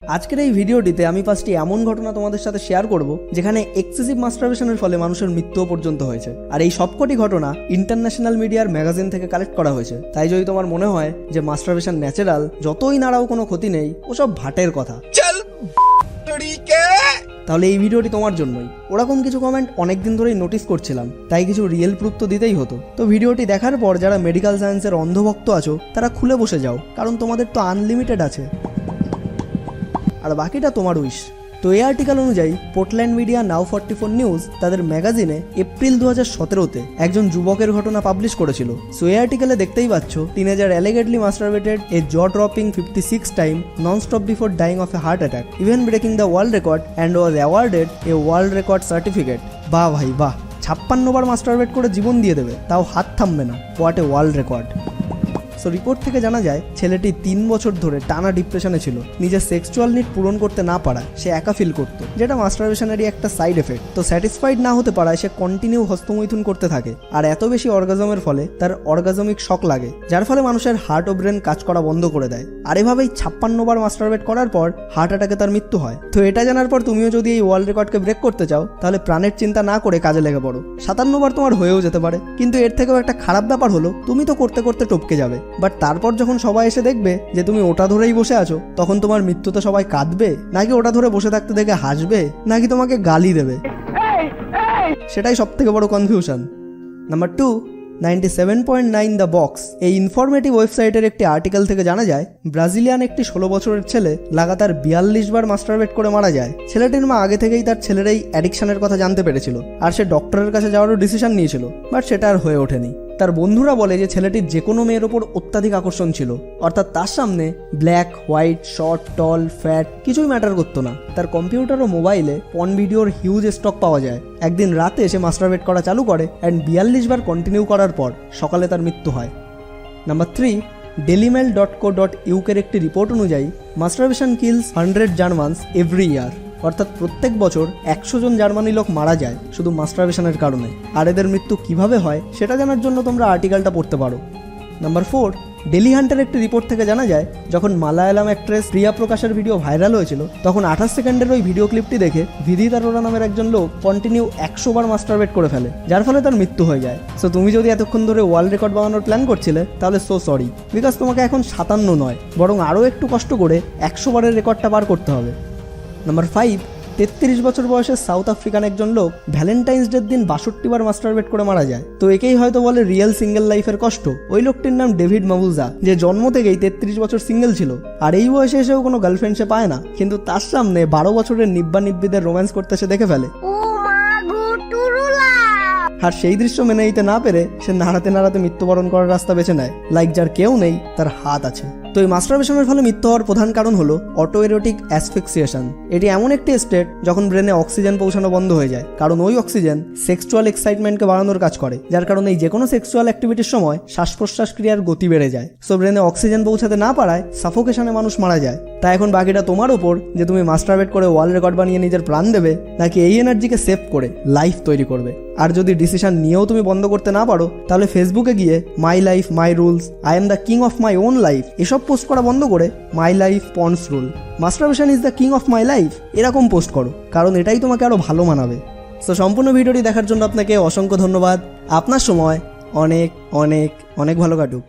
আজকের এই ভিডিওটিতে আমি 5টি এমন ঘটনা তোমাদের সাথে শেয়ার করব যেখানে এক্সেসিভ মাস্টারবেশনের ফলে মানুষের মৃত্যুও পর্যন্ত হয়েছে। আর এই সবকটি ঘটনা ইন্টারন্যাশনাল মিডিয়ার ম্যাগাজিন থেকে কালেক্ট করা হয়েছে। তাই যদি তোমার মনে হয় যে মাস্টারবেশন ন্যাচারাল, যতই নাড়াও কোনো ক্ষতি নেই, ওসব ভাটের কথা, তাহলে এই ভিডিওটি তোমার জন্যই। ওরকম কিছু কমেন্ট অনেকদিন ধরেই নোটিস করছিলাম, তাই কিছু রিয়েল প্রুফ তো দিতেই হতো। তো ভিডিওটি দেখার পর যারা মেডিকেল সায়েন্সের অন্ধভক্ত আছো তারা খুলে বসে যাও, কারণ তোমাদের তো আনলিমিটেড আছে, আর বাকিটা তোমার উইশ। তো এই আর্টিকেল অনুযায়ী পোর্টল্যান্ড মিডিয়া নাও 44 নিউজ তাদের ম্যাগাজিনে এপ্রিল 2017-তে একজন যুবকের ঘটনা পাবলিশ করেছিল। সো এই আর্টিকেলে দেখতেই পাচ্ছ, teenager allegedly masturbated a jaw-dropping 56 time non-stop before dying of a heart attack, even breaking the world record and was awarded a world record certificate. বাহ ভাই বাহ, 56 বার মাস্টারবেট করে জীবন দিয়ে দেবে, তাও হাত থামবে না। What a world record. So report থেকে জানা যায় ছেলেটি 3 বছর ধরে টানা ডিপ্রেশনে ছিল। নিজের সেক্সুয়াল নিড পূরণ করতে না পারায় সে একা ফিল করতো, যেটা মাস্টারবেশনেরই একটা সাইড এফেক্ট। তো স্যাটিসফাইড না হতে পারায় সে কন্টিনিউ হস্তমৈথুন করতে থাকে, আর এত বেশি অর্গাজমের ফলে তার অর্গাজমিক শক লাগে, যার ফলে মানুষের হার্ট ও ব্রেন কাজ করা বন্ধ করে দেয়। আর এভাবেই 56 বার মাস্টারবেট করার পর হার্ট অ্যাটাকে তার মৃত্যু হয়। তো এটা জানার পর তুমিও যদি এই ওয়ার্ল্ড রেকর্ডকে ব্রেক করতে চাও, তাহলে প্রাণের চিন্তা না করে কাজে লেগে পড়ো। 57 বার তোমার হয়েও যেতে পারে, কিন্তু এর থেকেও একটা খারাপ ব্যাপার হলো তুমি তো করতে করতে টপকে যাবে, বাট তারপর যখন সবাই এসে দেখবে যে তুমি ওটা ধরেই বসে আছো, তখন তোমার মৃত্যুতে সবাই কাঁদবে, নাকি ওটা ধরে বসে থাকতে দেখে হাসবে, নাকি তোমাকে গালি দেবে? সেটাই সব থেকে বড় কনফিউশন। Number 2, 97.9 the box. এই ইনফরমেটিভ ওয়েবসাইটের একটি আর্টিকেল থেকে জানা যায়, ব্রাজিলিয়ান একটি 16 বছরের ছেলে লাগাতার 42 বার মাস্টারবেট করে মারা যায়। ছেলেটির মা আগে থেকেই তার ছেলের এই অ্যাডিকশনের কথা জানতে পেরেছিল, আর সে ডক্টরের কাছে যাওয়ারও ডিসিশন নিয়েছিল, বাট সেটা আর হয়ে ওঠেনি। তার বন্ধুরা বলে যে ছেলেটির যে কোনো মেয়ের ওপর অত্যাধিক আকর্ষণ ছিল, অর্থাৎ তার সামনে ব্ল্যাক, হোয়াইট, শর্ট, টল, ফ্যাট কিছুই ম্যাটার করতো না। তার কম্পিউটার ও মোবাইলে পর্ন ভিডিওর হিউজ স্টক পাওয়া যায়। একদিন রাতে সে মাস্টারবেট করা চালু করে অ্যান্ড 42 বার কন্টিনিউ করার পর সকালে তার মৃত্যু হয়। নাম্বার 3, dailymail.co.uk-এর একটি রিপোর্ট অনুযায়ী মাস্টারবেশন কিলস 100 জার্মানস এভরি ইয়ার, অর্থাৎ প্রত্যেক বছর 100 জন জার্মানি লোক মারা যায় শুধু মাস্টারবেশনের কারণে। আর এদের মৃত্যু কিভাবে হয় সেটা জানার জন্য তোমরা আর্টিকেলটা পড়তে পারো। নাম্বার 4, ডেলি হান্টের একটি রিপোর্ট থেকে জানা যায়, যখন মালায়ালাম অ্যাক্ট্রেস প্রিয়া প্রকাশের ভিডিও ভাইরাল হয়েছিল, তখন 28 সেকেন্ডের ওই ভিডিও ক্লিপটি দেখে ভিদি তারোরা নামের একজন লোক কন্টিনিউ 100 বার মাস্টারবেট করে ফেলে, যার ফলে তার মৃত্যু হয়ে যায়। সো তুমি যদি এতক্ষণ ধরে ওয়ার্ল্ড রেকর্ড বানানোর প্ল্যান করছিলে, তাহলে সো সরি, বিকজ তোমাকে এখন 57 নয়, বরং আরও একটু কষ্ট করে 100 বারের রেকর্ডটা পার করতে হবে। নাম্বার 5, 33 বছর বয়সের সাউথ আফ্রিকান একজন লোক ভ্যালেন্টাইন্স ডের দিন 62 বার মাস্টারবেট করে মারা যায়। তো একেই হয়তো বলে রিয়েল সিঙ্গেল লাইফের কষ্ট। ওই লোকটির নাম ডেভিড মাবুজা, যে জন্ম থেকেই 33 বছর সিঙ্গেল ছিল, আর এই বয়সে এসেও কোনো গার্লফ্রেন্ড সে পায় না, কিন্তু তার সামনে 12 বছরের নিব্বানিব্বিদের রোম্যান্স করতে সে দেখে ফেলে। আর সেই দৃশ্য মেনে নিতে না পেরে সে নাড়াতে নাড়াতে মৃত্যুবরণ করার রাস্তা বেছে নেয়, লাইক যার কেউ নেই তার হাত আছে। তো এই মাস্টারবেশনের ফলে মৃত্যু হওয়ার প্রধান কারণ হলো অটো এরোটিক অ্যাসফিক্সিয়েশন। এটি এমন একটি স্টেট যখন ব্রেনে অক্সিজেন পৌঁছানো বন্ধ হয়ে যায়, কারণ ওই অক্সিজেন সেক্সুয়াল এক্সাইটমেন্টকে বাড়ানোর কাজ করে, যার কারণে যে কোনো সেক্সুয়াল অ্যাক্টিভিটির সময় শ্বাস প্রশ্বাস ক্রিয়ার গতি বেড়ে যায়। সো ব্রেনে অক্সিজেন পৌঁছাতে না পারায় সাফোকেশনে মানুষ মারা যায়। তাই এখন বাকিটা তোমার ওপর যে তুমি মাস্টারবেট করে ওয়ার্ল্ড রেকর্ড বানিয়ে নিজের প্রাণ দেবে, নাকি এই এনার্জিকে সেভ করে লাইফ তৈরি করবে। আর যদি ডিসিশন নিয়েও তুমি বন্ধ করতে না পারো, তাহলে ফেসবুকে গিয়ে my life my rules, I am the king of my own life এসব পোস্ট করা বন্ধ করে my life ponds rule, masturbation is the king of my life এরকম পোস্ট করো, কারণ এটাই তোমাকে আরো ভালো মানাবে। সো সম্পূর্ণ ভিডিওটি দেখার জন্য আপনাকে অসংখ্য ধন্যবাদ। আপনার সময় অনেক অনেক অনেক ভালো কাটুক।